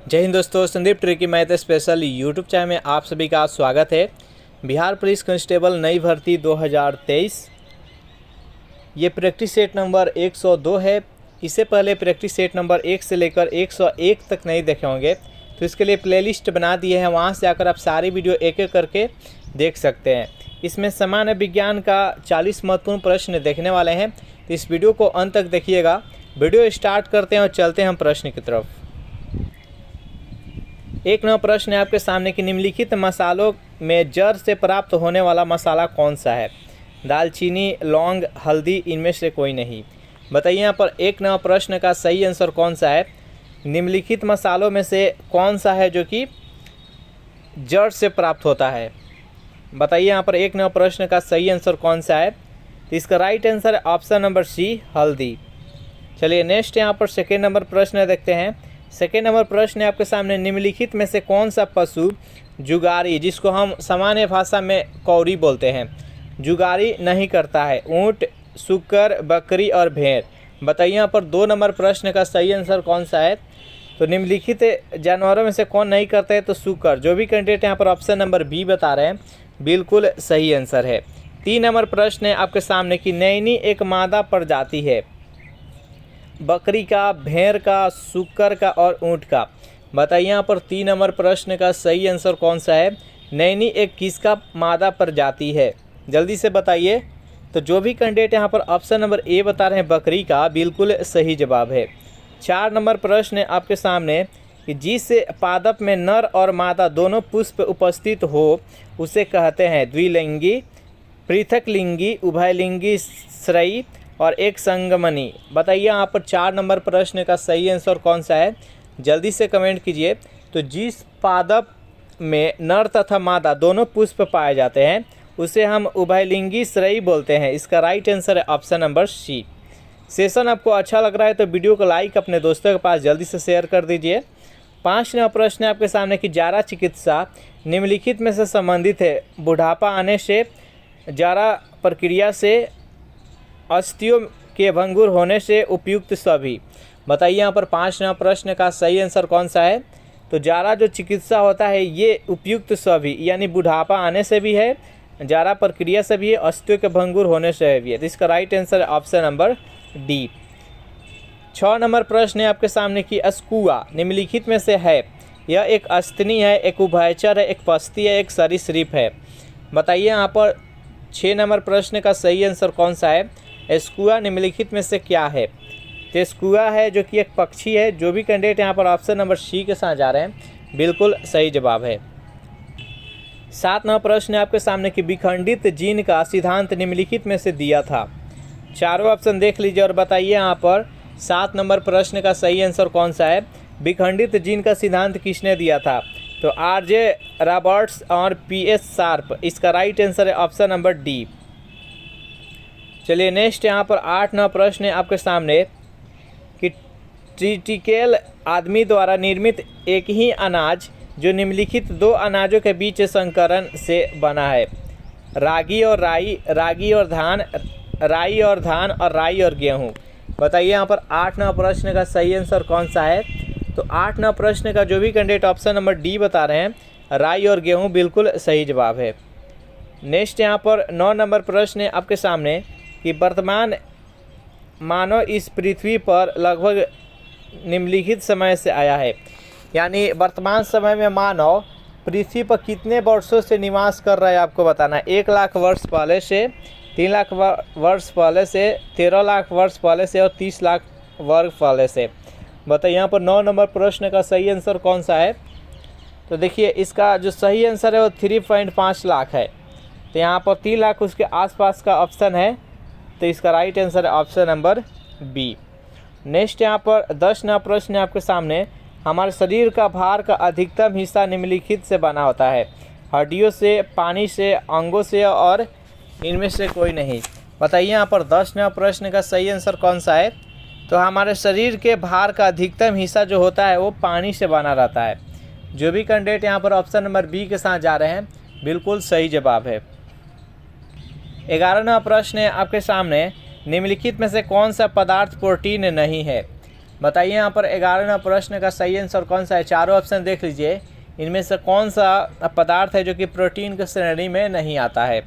जय हिंद दोस्तों, Sandeep tricky math special YouTube channel में आप सभी का स्वागत है। बिहार पुलिस कांस्टेबल नई भर्ती 2023 ये प्रैक्टिस सेट नंबर 102 है। इससे पहले प्रैक्टिस सेट नंबर 1 से लेकर 101 तक नहीं देखे होंगे, तो इसके लिए प्लेलिस्ट बना दिए हैं। वहां से आकर आप सारी वीडियो एक एक करके देख सकते हैं। इसमें सामान्य विज्ञान का 40 महत्वपूर्ण प्रश्न देखने वाले हैं, तो इस वीडियो को अंत तक देखिएगा। वीडियो स्टार्ट करते हैं और चलते हैं हम प्रश्न की तरफ। एक नया प्रश्न है आपके सामने कि निम्नलिखित मसालों में जड़ से प्राप्त होने वाला मसाला कौन सा है? दालचीनी, लौंग, हल्दी, इनमें से कोई नहीं। बताइए यहाँ पर एक नया प्रश्न का सही आंसर कौन सा है? निम्नलिखित मसालों में से कौन सा है जो कि जड़ से प्राप्त होता है? बताइए यहाँ पर एक नया प्रश्न का सही आंसर कौन सा है? तो इसका राइट आंसर है ऑप्शन नंबर सी, हल्दी। चलिए नेक्स्ट यहाँ पर सेकेंड नंबर प्रश्न देखते हैं। सेकेंड नंबर प्रश्न है आपके सामने, निम्नलिखित में से कौन सा पशु जुगारी, जिसको हम सामान्य भाषा में कौड़ी बोलते हैं, जुगारी नहीं करता है? ऊँट, सूकर, बकरी और भेड़। बताइए यहाँ पर 2 नंबर प्रश्न का सही आंसर कौन सा है? तो निम्नलिखित जानवरों में से कौन नहीं करता है? तो सूकर। जो भी कैंडिडेट यहाँ पर ऑप्शन नंबर बी बता रहे हैं, बिल्कुल सही आंसर है। 3 नंबर प्रश्न है आपके सामने कि नैनी एक मादा प्रजाति है, बकरी का, भेड़ का, सूकर का और ऊँट का। बताइए यहाँ पर 3 नंबर प्रश्न का सही आंसर कौन सा है? नैनी एक किसका मादा प्रजाति है? जल्दी से बताइए। तो जो भी कैंडिडेट यहाँ पर ऑप्शन नंबर ए बता रहे हैं, बकरी का, बिल्कुल सही जवाब है। 4 नंबर प्रश्न है आपके सामने कि जिस पादप में नर और मादा दोनों पुष्प उपस्थित हो उसे कहते हैं द्विलिंगी, पृथकलिंगी, उभयलिंगी, श्रेयी और एक संगमनी। बताइए यहाँ पर 4 नंबर प्रश्न का सही आंसर कौन सा है? जल्दी से कमेंट कीजिए। तो जिस पादप में नर तथा मादा दोनों पुष्प पाए जाते हैं उसे हम उभयलिंगी श्रेयी बोलते हैं। इसका राइट आंसर है ऑप्शन नंबर सी। सेशन आपको अच्छा लग रहा है तो वीडियो को लाइक अपने दोस्तों के पास जल्दी से शेयर कर दीजिए। 5 नंबर प्रश्न है आपके सामने कि जारा चिकित्सा निम्नलिखित में से संबंधित है? बुढ़ापा आने से, जारा प्रक्रिया से, अस्थियों के भंगुर होने से, उपयुक्त सभी। बताइए यहाँ पर 5 नंबर प्रश्न का सही आंसर कौन सा है? तो जारा जो चिकित्सा होता है ये उपयुक्त सभी, यानी बुढ़ापा आने से भी है, जारा प्रक्रिया से भी है, अस्थियों के भंगुर होने से भी है। तो इसका right answer option number D. 6 number प्रश्न है आपके सामने कि अस्कुआ निम्नलिखित में से है? यह एक अस्तनी है, एक उभयचर है, एक पस्ती है, एक सरीसृप है। बताइए यहाँ पर 6 नंबर प्रश्न का सही आंसर कौन सा है? एस्कुआ निम्नलिखित में से क्या है? तो एस्कुआ है जो कि एक पक्षी है। जो भी कैंडिडेट यहाँ पर ऑप्शन नंबर सी के साथ जा रहे हैं, बिल्कुल सही जवाब है। 7 नंबर प्रश्न है आपके सामने कि विखंडित जीन का सिद्धांत निम्नलिखित में से दिया था? चारों ऑप्शन देख लीजिए और बताइए यहाँ पर 7 नंबर प्रश्न का सही आंसर कौन सा है? विखंडित जीन का सिद्धांत किसने दिया था? तो आर.जे. रॉबर्ट्स और पी.एस. शार्प। इसका राइट आंसर है ऑप्शन नंबर डी। चलिए नेक्स्ट यहाँ पर 8 नंबर प्रश्न है आपके सामने कि ट्रिटिकेल आदमी द्वारा निर्मित एक ही अनाज जो निम्नलिखित 2 अनाजों के बीच संकरण से बना है? रागी और राई, रागी और धान, राई और धान और राई और गेहूँ। बताइए यहाँ पर 8 नंबर प्रश्न का सही आंसर कौन सा है? तो 8 नंबर प्रश्न का जो भी कैंडिडेट ऑप्शन नंबर डी बता रहे हैं, राई और गेहूँ, बिल्कुल सही जवाब है। नेक्स्ट यहाँ पर 9 नंबर प्रश्न है आपके सामने कि वर्तमान मानव इस पृथ्वी पर लगभग निम्नलिखित समय से आया है, यानी वर्तमान समय में मानव पृथ्वी पर कितने वर्षों से निवास कर रहा है आपको बताना है। 1 लाख वर्ष पहले से, 3 लाख वर्ष पहले से, 13 लाख वर्ष पहले से और 30 लाख वर्ष पहले से। बताइए यहाँ पर 9 नंबर प्रश्न का सही आंसर कौन सा है? तो देखिए इसका जो सही आंसर है वो 3.5 लाख है। तो यहाँ पर 3 लाख उसके आसपास का ऑप्शन है, तो इसका राइट आंसर है ऑप्शन नंबर बी। नेक्स्ट यहाँ पर 10 नंबर प्रश्न है आपके सामने, हमारे शरीर का भार का अधिकतम हिस्सा निम्नलिखित से बना होता है? हड्डियों से, पानी से, अंगों से और इनमें से कोई नहीं। बताइए यहाँ पर 10 नंबर प्रश्न का सही आंसर कौन सा है? तो हमारे शरीर के भार का अधिकतम हिस्सा जो होता है वो पानी से बना रहता है। जो भी कैंडिडेट यहाँ पर ऑप्शन नंबर बी के साथ जा रहे हैं, बिल्कुल सही जवाब है। 11वां प्रश्न है आपके सामने, निम्नलिखित में से कौन सा पदार्थ प्रोटीन नहीं है? बताइए यहाँ पर 11वां प्रश्न का सही आंसर कौन सा है। चारों ऑप्शन देख लीजिए, इनमें से कौन सा पदार्थ है जो कि प्रोटीन की श्रेणी में नहीं आता है।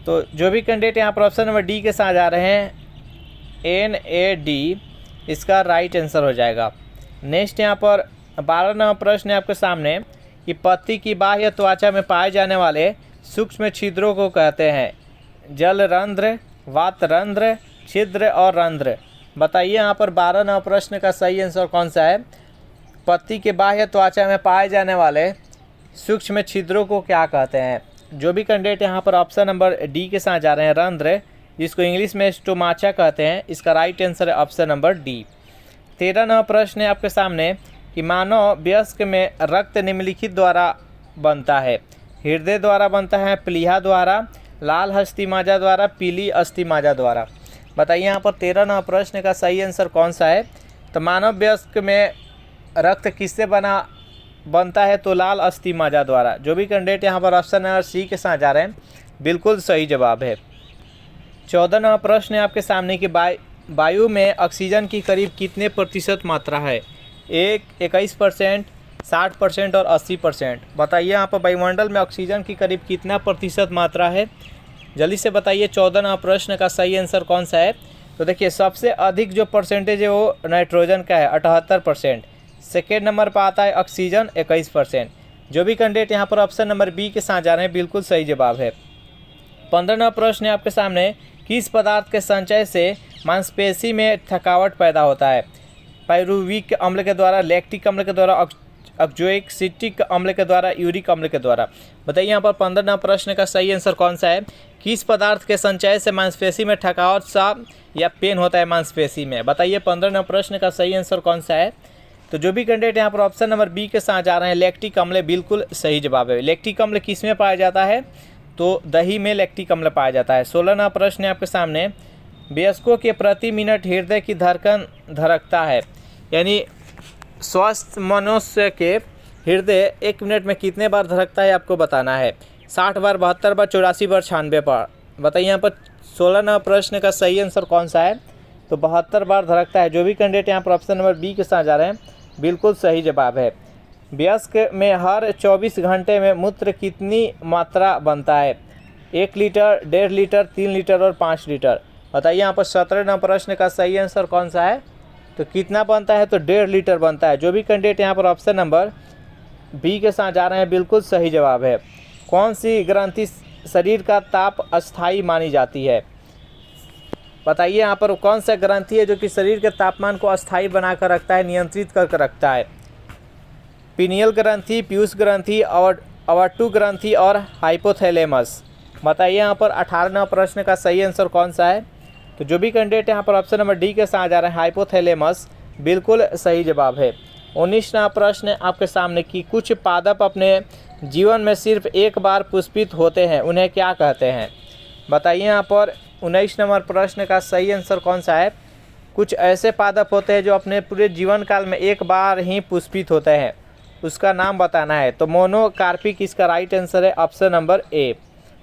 तो जो भी कैंडिडेट यहाँ पर ऑप्शन नंबर डी के साथ जा रहे हैं, NAD इसका राइट आंसर हो जाएगा। नेक्स्ट यहाँ पर 12वां प्रश्न है आपके सामने कि पत्ती की बाह्य त्वचा में पाए जाने वाले सूक्ष्म छिद्रों को कहते हैं जलरंध्र, वातरंध्र, छिद्र और रंध्र। बताइए यहाँ पर 12वां प्रश्न का सही आंसर कौन सा है। पत्ती के बाह्य त्वचा में पाए जाने वाले सूक्ष्म छिद्रों को क्या कहते हैं। जो भी कैंडिडेट यहाँ पर ऑप्शन नंबर डी के साथ जा रहे हैं, रंध्र, जिसको इंग्लिश में स्टोमाचा कहते हैं, इसका राइट आंसर है ऑप्शन नंबर डी। 13वां प्रश्न है आपके सामने कि मानव वयस्क में रक्त निम्नलिखित द्वारा बनता है। हृदय द्वारा बनता है, प्लीहा द्वारा, लाल अस्थि-मज्जा द्वारा, पीली अस्थि-मज्जा द्वारा। बताइए यहाँ पर 13वां प्रश्न का सही आंसर कौन सा है। तो मानव वयस्क में रक्त किससे बनता है, तो लाल अस्थि-मज्जा द्वारा। जो भी कैंडिडेट यहाँ पर ऑप्शन नंबर सी के साथ जा रहे हैं, बिल्कुल सही जवाब है। 14वां प्रश्न है आपके सामने कि वायु में ऑक्सीजन की करीब कितने प्रतिशत मात्रा है। 21%, 60% और 80%। बताइए यहाँ पर वायुमंडल में ऑक्सीजन की करीब कितना प्रतिशत मात्रा है, जल्दी से बताइए। 14वां प्रश्न का सही आंसर कौन सा है। तो देखिए सबसे अधिक जो परसेंटेज है वो नाइट्रोजन का है 78%। सेकेंड नंबर पर आता है ऑक्सीजन 21%। जो भी कैंडिडेट यहाँ पर ऑप्शन नंबर बी के साथ जा रहे हैं, बिल्कुल सही जवाब है। 15वां प्रश्न है आपके सामने, किस पदार्थ के संचय से मांसपेशी में थकावट पैदा होता है। पाइरुविक अम्ल के द्वारा, लैक्टिक अम्ल के द्वारा, ऑक्जेलिक सिट्रिक अम्ल के द्वारा, यूरिक अम्ल के द्वारा। बताइए यहाँ पर 15वां प्रश्न का सही आंसर कौन सा है। किस पदार्थ के संचय से मांसपेशी में थकावट सा या पेन होता है मांसपेशी में। बताइए 15वां प्रश्न का सही आंसर कौन सा है। तो जो भी कैंडिडेट यहाँ पर ऑप्शन नंबर बी के साथ जा रहे हैं, लैक्टिक अम्ल, बिल्कुल सही जवाब है। लैक्टिक अम्ल किस में पाया जाता है, तो दही में लैक्टिक अम्ल पाया जाता है। 16वां प्रश्न है आपके सामने, वयस्कों के प्रति मिनट हृदय की धड़कन धड़कता है, यानी स्वस्थ मनुष्य के हृदय 1 मिनट में कितने बार धड़कता है आपको बताना है। 60 बार, 72 बार, 84 बार, 96 बार। बताइए यहाँ पर 16वां प्रश्न का सही आंसर कौन सा है। तो 72 बार धड़कता है। जो भी कैंडिडेट यहाँ पर ऑप्शन नंबर बी के साथ जा रहे हैं, बिल्कुल सही जवाब है। वयस्क में हर 24 घंटे में मूत्र कितनी मात्रा बनता है। 1 लीटर, 1.5 लीटर, 3 लीटर और 5 लीटर। बताइए यहाँ पर 17वां प्रश्न का सही आंसर कौन सा है। तो कितना बनता है, तो 1.5 लीटर बनता है। जो भी कैंडिडेट यहाँ पर ऑप्शन नंबर बी के साथ जा रहे हैं, बिल्कुल सही जवाब है। कौन सी ग्रंथि शरीर का ताप अस्थाई मानी जाती है। बताइए यहाँ पर कौन सा ग्रंथि है जो कि शरीर के तापमान को अस्थाई बनाकर रखता है, नियंत्रित करके रखता है। पीनियल ग्रंथि, पीयूष ग्रंथि, और अवाट्टू ग्रंथि और हाइपोथैलेमस। बताइए यहाँ पर 18वां प्रश्न का सही आंसर कौन सा है। तो जो भी कैंडिडेट यहाँ पर ऑप्शन नंबर डी के साथ जा रहे हैं, हाइपोथैलेमस, बिल्कुल सही जवाब है। 19वां प्रश्न आपके सामने कि कुछ पादप अपने जीवन में सिर्फ एक बार पुष्पित होते हैं, उन्हें क्या कहते हैं। बताइए यहाँ पर 19 नंबर प्रश्न का सही आंसर कौन सा है। कुछ ऐसे पादप होते हैं जो अपने पूरे जीवन काल में एक बार ही पुष्पित होते हैं, उसका नाम बताना है। तो मोनोकार्पिक इसका राइट आंसर है ऑप्शन नंबर ए।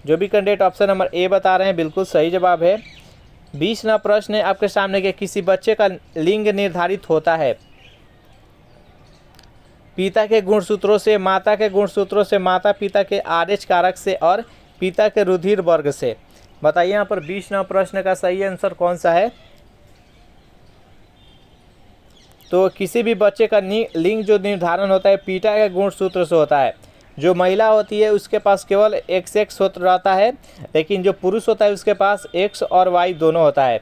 जो भी कैंडिडेट ऑप्शन नंबर ए बता रहे हैं, बिल्कुल सही जवाब है। 20वां प्रश्न है आपके सामने कि किसी बच्चे का लिंग निर्धारित होता है पिता के गुणसूत्रों से, माता के गुणसूत्रों से, माता पिता के RH कारक से और पिता के रुधिर वर्ग से। बताइए यहाँ पर 20वां प्रश्न का सही आंसर कौन सा है। तो किसी भी बच्चे का लिंग जो निर्धारण होता है पिता के गुणसूत्र से होता है। जो महिला होती है उसके पास केवल XX रहता है, लेकिन जो पुरुष होता है उसके पास X और Y दोनों होता है।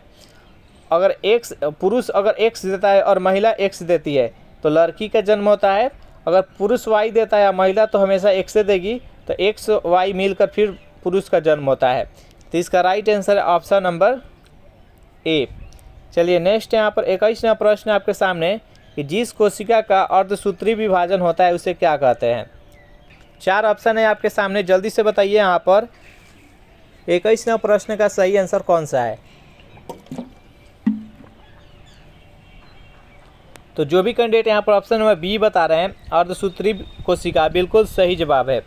अगर पुरुष अगर X देता है और महिला X देती है तो लड़की का जन्म होता है। अगर पुरुष Y देता है या महिला तो हमेशा X देगी, तो X Y मिलकर फिर पुरुष का जन्म होता है। तो इसका राइट आंसर है ऑप्शन नंबर ए। चलिए नेक्स्ट यहाँ पर 21वां प्रश्न आपके सामने कि जिस कोशिका का अर्धसूत्री विभाजन होता है उसे क्या कहते हैं। 4 ऑप्शन है आपके सामने, जल्दी से बताइए यहाँ पर 21वां प्रश्न का सही आंसर कौन सा है। तो जो भी कैंडिडेट यहाँ पर ऑप्शन नंबर बी बता रहे हैं, अर्धसूत्री कोशिका, बिल्कुल सही जवाब है।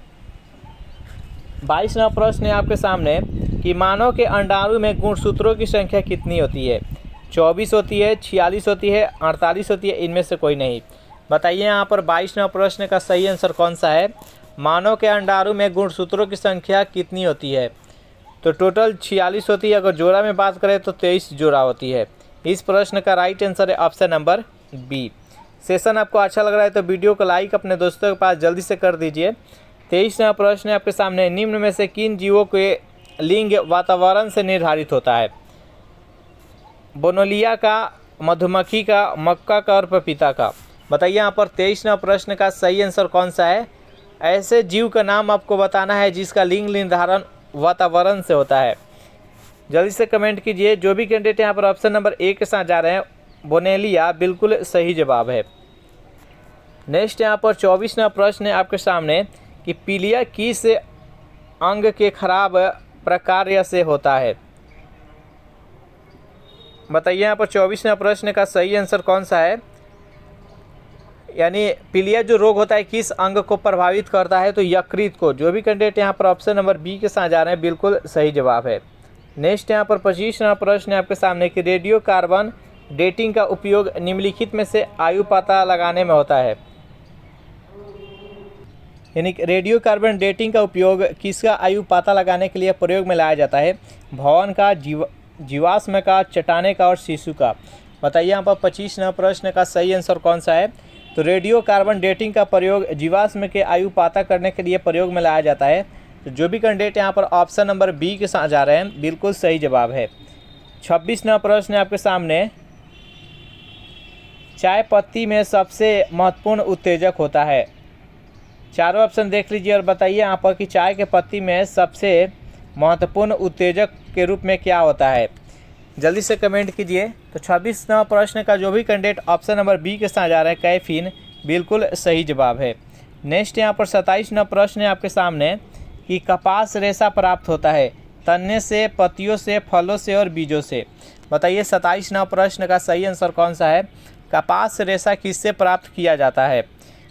22वां प्रश्न है आपके सामने कि मानव के अंडाणु में गुणसूत्रों की संख्या कितनी होती है। 24 होती है, 46 होती है, 48 होती है, इनमें से कोई नहीं। बताइए यहाँ पर 22वां प्रश्न का सही आंसर कौन सा है। मानव के अंडाणु में गुणसूत्रों की संख्या कितनी होती है। तो टोटल 46 होती है, अगर जोड़ा में बात करें तो 23 जोड़ा होती है। इस प्रश्न का राइट आंसर है ऑप्शन नंबर बी। सेशन आपको अच्छा लग रहा है तो वीडियो को लाइक अपने दोस्तों के पास जल्दी से कर दीजिए। 23वां प्रश्न आपके सामने, निम्न में से किन जीवों के लिंग वातावरण से निर्धारित होता है। बोनोलिया का, मधुमक्खी का, मक्का का और पपीता का। बताइए यहाँ पर 23वां प्रश्न का सही आंसर कौन सा है। ऐसे जीव का नाम आपको बताना है जिसका लिंग निर्धारण वातावरण से होता है। जल्दी से कमेंट कीजिए। जो भी कैंडिडेट यहाँ पर ऑप्शन नंबर ए के साथ जा रहे हैं, बोनेलिया, बिल्कुल सही जवाब है। नेक्स्ट यहाँ पर 24वां प्रश्न है आपके सामने कि पीलिया किस अंग के खराब प्रकार्य से होता है। बताइए यहाँ पर 24वां प्रश्न का सही आंसर कौन सा है। यानी पीलिया जो रोग होता है किस अंग को प्रभावित करता है, तो यकृत को। जो भी कैंडिडेट यहाँ पर ऑप्शन नंबर बी के साथ जा रहे हैं, बिल्कुल सही जवाब है। नेक्स्ट यहाँ पर 25वां प्रश्न है आपके सामने कि रेडियो कार्बन डेटिंग का उपयोग निम्नलिखित में से आयु पता लगाने में होता है। यानी रेडियो कार्बन डेटिंग का उपयोग किसका आयु पता लगाने के लिए प्रयोग में लाया जाता है। भवन का, जीवाश्म का, चट्टाने का और शिशु का। बताइए यहाँ पर 25वां प्रश्न का सही आंसर कौन सा है। तो रेडियो कार्बन डेटिंग का प्रयोग जीवाश्म के आयु पता करने के लिए प्रयोग में लाया जाता है। तो जो भी कैंडिडेट यहाँ पर ऑप्शन नंबर बी के साथ जा रहे हैं, बिल्कुल सही जवाब है। 26वां प्रश्न है आपके सामने, चाय पत्ती में सबसे महत्वपूर्ण उत्तेजक होता है। चारों ऑप्शन देख लीजिए और बताइए यहाँ पर कि चाय के पत्ती में सबसे महत्वपूर्ण उत्तेजक के रूप में क्या होता है। जल्दी से कमेंट कीजिए। तो 26वां प्रश्न का जो भी कैंडिडेट ऑप्शन नंबर बी के साथ जा रहे हैं, कैफीन, बिल्कुल सही जवाब है। नेक्स्ट यहाँ पर 27वां प्रश्न है आपके सामने कि कपास रेशा प्राप्त होता है तने से, पत्तियों से, फलों से और बीजों से। बताइए 27वां प्रश्न का सही आंसर कौन सा है। कपास रेशा किससे प्राप्त किया जाता है।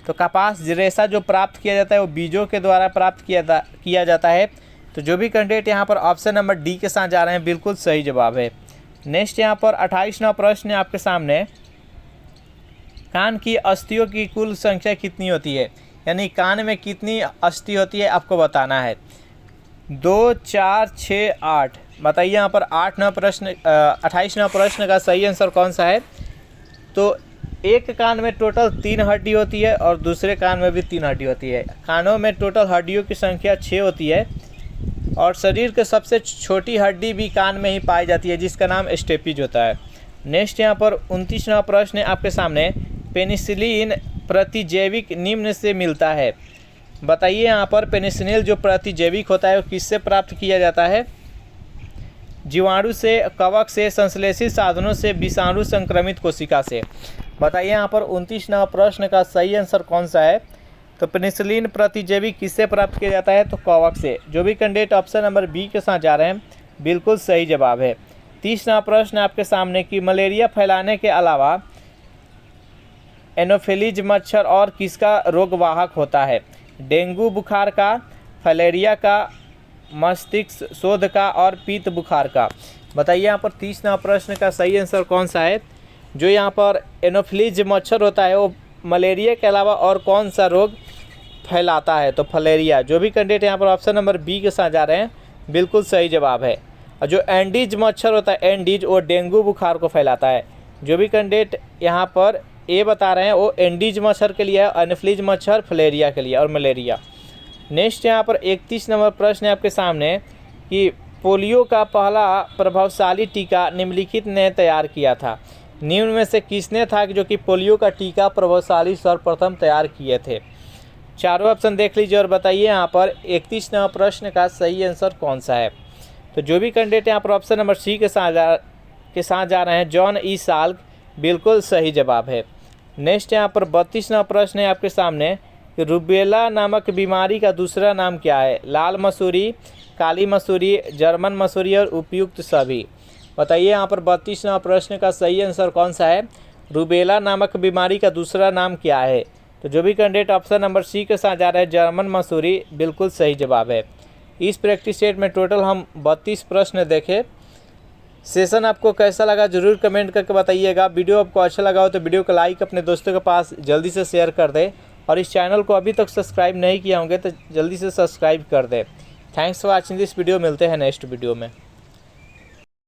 तो कपास रेशा जो प्राप्त किया जाता है वो बीजों के द्वारा प्राप्त किया जाता है। तो जो भी कैंडिडेट यहाँ पर ऑप्शन नंबर डी के साथ जा रहे हैं, बिल्कुल सही जवाब है। नेक्स्ट यहाँ पर 28वां प्रश्न है आपके सामने, कान की अस्थियों की कुल संख्या कितनी होती है। यानी कान में कितनी अस्थि होती है आपको बताना है। 2, 4, 6, 8। बताइए यहाँ पर 28वां प्रश्न का सही आंसर कौन सा है। तो एक कान में टोटल 3 हड्डी होती है और दूसरे कान में भी 3 हड्डी होती है। कानों में टोटल हड्डियों की संख्या 6 होती है और शरीर के सबसे छोटी हड्डी भी कान में ही पाई जाती है जिसका नाम स्टेपिज होता है। नेक्स्ट यहाँ पर 29वां प्रश्न है आपके सामने, पेनिसिलिन प्रतिजैविक निम्न से मिलता है। बताइए यहाँ पर पेनिसिलिन जो प्रतिजैविक होता है वो किससे प्राप्त किया जाता है। जीवाणु से, कवक से, संश्लेषित साधनों से, विषाणु संक्रमित कोशिका से। बताइए यहाँ पर 29वां प्रश्न का सही आंसर कौन सा है। तो पेनिसिलिन प्रतिजैविक किससे प्राप्त किया जाता है, तो कवक से। जो भी कैंडिडेट ऑप्शन नंबर बी के साथ जा रहे हैं, बिल्कुल सही जवाब है। 30वां प्रश्न आपके सामने कि मलेरिया फैलाने के अलावा एनोफिलीज मच्छर और किसका रोगवाहक होता है। डेंगू बुखार का, फलेरिया का, मस्तिष्क शोध का और पीत बुखार का। बताइए यहाँ पर 30वां प्रश्न का सही आंसर कौन सा है। जो यहाँ पर एनोफिलीज मच्छर होता है वो मलेरिया के अलावा और कौन सा रोग फैलाता है, तो फलेरिया। जो भी कैंडिडेट यहाँ पर ऑप्शन नंबर बी के साथ जा रहे हैं, बिल्कुल सही जवाब है। और जो एंडीज मच्छर होता है, एंडीज, वो डेंगू बुखार को फैलाता है। जो भी कैंडिडेट यहाँ पर ए बता रहे हैं वो एंडीज मच्छर के लिए है, एनोफिलीज मच्छर फलेरिया के लिए और मलेरिया। नेक्स्ट यहाँ पर 31 नंबर प्रश्न है आपके सामने कि पोलियो का पहला प्रभावशाली टीका निम्नलिखित ने तैयार किया था। निम्न में से किसने था जो कि पोलियो का टीका प्रभावशाली सर्वप्रथम तैयार किए थे। चारों ऑप्शन देख लीजिए और बताइए यहाँ पर 31वां प्रश्न का सही आंसर कौन सा है। तो जो भी कैंडिडेट यहाँ पर ऑप्शन नंबर सी के साथ जा रहे हैं, जॉन ई साल्क, बिल्कुल सही जवाब है। नेक्स्ट यहाँ पर 32वां प्रश्न है आपके सामने कि रूबेला नामक बीमारी का दूसरा नाम क्या है। लाल मसूरी, काली मसूरी, जर्मन मसूरी और उपयुक्त सभी। बताइए यहाँ पर 32वां प्रश्न का सही आंसर कौन सा है। रूबेला नामक बीमारी का दूसरा नाम क्या है। तो जो भी कैंडिडेट ऑप्शन नंबर सी के साथ जा रहे हैं, जर्मन मसूरी, बिल्कुल सही जवाब है। इस प्रैक्टिस सेट में टोटल हम 32 प्रश्न देखे। सेशन आपको कैसा लगा ज़रूर कमेंट करके बताइएगा। वीडियो आपको अच्छा लगा हो तो वीडियो को लाइक अपने दोस्तों के पास जल्दी से शेयर कर दें और इस चैनल को अभी तक सब्सक्राइब नहीं किया होंगे तो जल्दी से सब्सक्राइब कर दें। Thanks for watching this video. मिलते हैं नेक्स्ट वीडियो में।